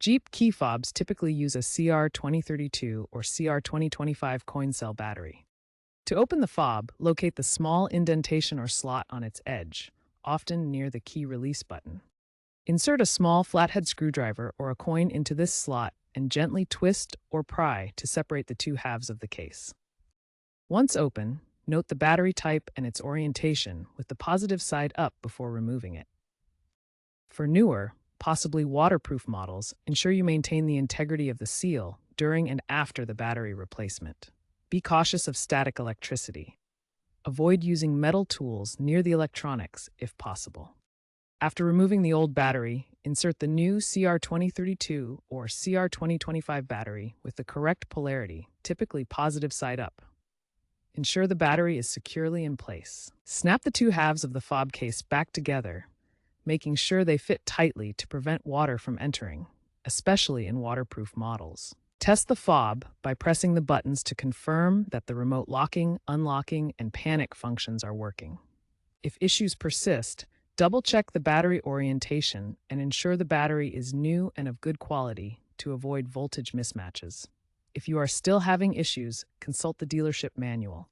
Jeep key fobs typically use a CR2032 or CR2025 coin cell battery. To open the fob, locate the small indentation or slot on its edge, often near the key release button. Insert a small flathead screwdriver or a coin into this slot and gently twist or pry to separate the two halves of the case. Once open, note the battery type and its orientation with the positive side up before removing it. For newer, possibly waterproof models, ensure you maintain the integrity of the seal during and after the battery replacement. Be cautious of static electricity. Avoid using metal tools near the electronics if possible. After removing the old battery, insert the new CR2032 or CR2025 battery with the correct polarity, typically positive side up. Ensure the battery is securely in place. Snap the two halves of the fob case back together, making sure they fit tightly to prevent water from entering, especially in waterproof models. Test the fob by pressing the buttons to confirm that the remote locking, unlocking, and panic functions are working. If issues persist, double-check the battery orientation and ensure the battery is new and of good quality to avoid voltage mismatches. If you are still having issues, consult the dealership manual.